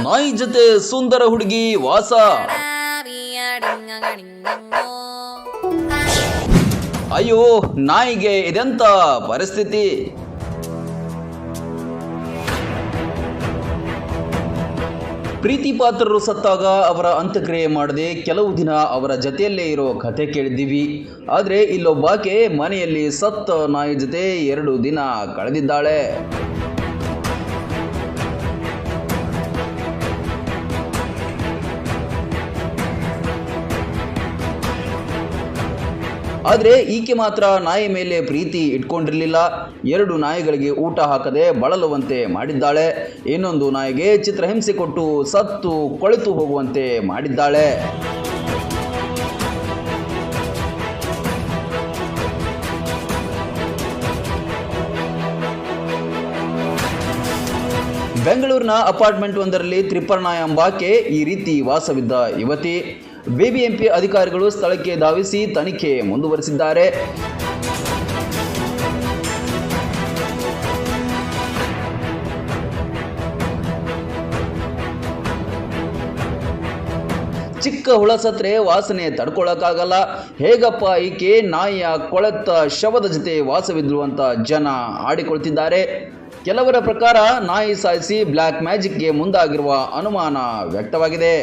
ನಾಯಿ ಜೊತೆ ಸುಂದರ ಹುಡುಗಿ ವಾಸ. ಅಯ್ಯೋ, ನಾಯಿಗೆ ಇದೆಂತ ಪರಿಸ್ಥಿತಿ. ಪ್ರೀತಿ ಪಾತ್ರರು ಸತ್ತಾಗ ಅವರ ಅಂತ್ಯಕ್ರಿಯೆ ಮಾಡದೆ ಕೆಲವು ದಿನ ಅವರ ಜೊತೆಯಲ್ಲೇ ಇರೋ ಕಥೆ ಕೇಳಿದ್ದೀವಿ. ಆದರೆ ಇಲ್ಲೊಬ್ಬಾಕೆ ಮನೆಯಲ್ಲಿ ಸತ್ತ ನಾಯಿ ಜೊತೆ 2 ದಿನ ಕಳೆದಿದ್ದಾಳೆ. ಆದರೆ ಈಕೆ ಮಾತ್ರ ನಾಯಿ ಮೇಲೆ ಪ್ರೀತಿ ಇಟ್ಕೊಂಡಿರಲಿಲ್ಲ. 2 ನಾಯಿಗಳಿಗೆ ಊಟ ಹಾಕದೆ ಬಳಲುವಂತೆ ಮಾಡಿದ್ದಾಳೆ. ಇನ್ನೊಂದು ನಾಯಿಗೆ ಚಿತ್ರಹಿಂಸೆ ಕೊಟ್ಟು ಸತ್ತು ಕೊಳೆತು ಹೋಗುವಂತೆ ಮಾಡಿದ್ದಾಳೆ. ಬೆಂಗಳೂರಿನ ಅಪಾರ್ಟ್ಮೆಂಟ್ ಒಂದರಲ್ಲಿ ತ್ರಿಪರ್ಣ ಎಂಬಾಕೆ ಈ ರೀತಿ ವಾಸವಿದ್ದ ಯುವತಿ. ಬಿಬಿಎಂಪಿ ಅಧಿಕಾರಿಗಳು ಸ್ಥಳಕ್ಕೆ ಧಾವಿಸಿ ತನಿಖೆ ಮುಂದುವರೆಸಿದ್ದಾರೆ. ಚಿಕ್ಕ ಹುಳ ಸತ್ರೆ ವಾಸನೆ ತಡ್ಕೊಳ್ಳೋಕ್ಕಾಗಲ್ಲ. ಹೇಗಪ್ಪ ಈಕೆ ನಾಯಿಯ ಕೊಳೆತ ಶವದ ಜೊತೆ ವಾಸವಿದ್ಲು ಅಂತ ಜನ ಆಡಿಕೊಳ್ತಿದ್ದಾರೆ. ಕೆಲವರ ಪ್ರಕಾರ ನಾಯಿ ಸಾಯಿಸಿ ಬ್ಲ್ಯಾಕ್ ಮ್ಯಾಜಿಕ್ಗೆ ಮುಂದಾಗಿರುವ ಅನುಮಾನ ವ್ಯಕ್ತವಾಗಿದೆ.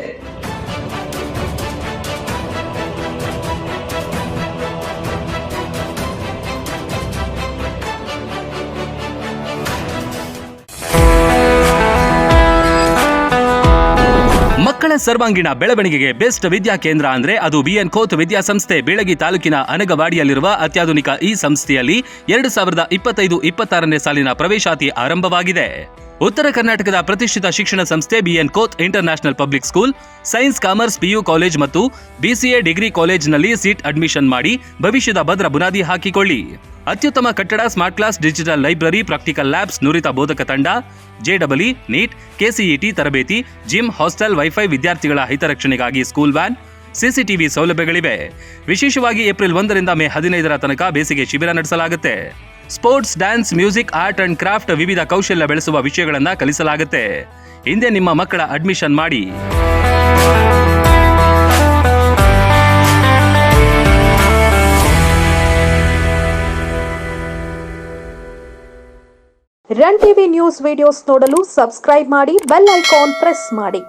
ಮಕ್ಕಳ ಸರ್ವಾಂಗೀಣ ಬೆಳವಣಿಗೆಗೆ ಬೆಸ್ಟ್ ವಿದ್ಯಾ ಕೇಂದ್ರ ಅಂದ್ರೆ ಅದು ಬಿಎನ್ ಖೋತ್ ವಿದ್ಯಾಸಂಸ್ಥೆ. ಬೀಳಗಿ ತಾಲೂಕಿನ ಅನಗವಾಡಿಯಲ್ಲಿರುವ ಅತ್ಯಾಧುನಿಕ ಈ ಸಂಸ್ಥೆಯಲ್ಲಿ 2025-26ನೇ ಸಾಲಿನ ಪ್ರವೇಶಾತಿ ಆರಂಭವಾಗಿದೆ. ಉತ್ತರ ಕರ್ನಾಟಕದ ಪ್ರತಿಷ್ಠಿತ ಶಿಕ್ಷಣ ಸಂಸ್ಥೆ BN Khot international public school science, commerce, PU college ಮತ್ತು BCA ಡಿಗ್ರಿ ಕಾಲೇಜ್ನಲ್ಲಿ ಸೀಟ್ ಅಡ್ಮಿಷನ್ ಮಾಡಿ ಭವಿಷ್ಯದ ಭದ್ರ ಬುನಾದಿ ಹಾಕಿಕೊಳ್ಳಿ. ಅತ್ಯುತ್ತಮ ಕಟ್ಟಡ, smart class, digital library, practical labs, ನುರಿತ ಬೋಧಕ ತಂಡ, JEE, ನೀಟ್, KCET ತರಬೇತಿ, ಜಿಮ್, ಹಾಸ್ಟೆಲ್, ವೈಫೈ, ವಿದ್ಯಾರ್ಥಿಗಳ ಹಿತರಕ್ಷಣೆಗಾಗಿ ಸ್ಕೂಲ್ ವ್ಯಾನ್, CCTV ಸೌಲಭ್ಯಗಳಿವೆ. ವಿಶೇಷವಾಗಿ ಏಪ್ರಿಲ್ 1ರಿಂದ ಮೇ 15ರ ತನಕ ಬೇಸಿಗೆ ಶಿಬಿರ ನಡೆಸಲಾಗುತ್ತೆ. Sports, dance, music, art and craft ವಿವಿಧ ಕೌಶಲ್ಯ ಬೆಳೆಸುವ ವಿಷಯಗಳನ್ನು ಕಲಿಸಲಾಗುತ್ತೆ. ಹಿಂದೆ ನಿಮ್ಮ ಮಕ್ಕಳ ಅಡ್ಮಿಷನ್ ಮಾಡಿ. ರನ್ ಟಿವಿ ನ್ಯೂಸ್ ವಿಡಿಯೋಸ್ ನೋಡಲು ಸಬ್ಸ್ಕ್ರೈಬ್ ಮಾಡಿ, ಬೆಲ್ ಐಕಾನ್ ಪ್ರೆಸ್ ಮಾಡಿ.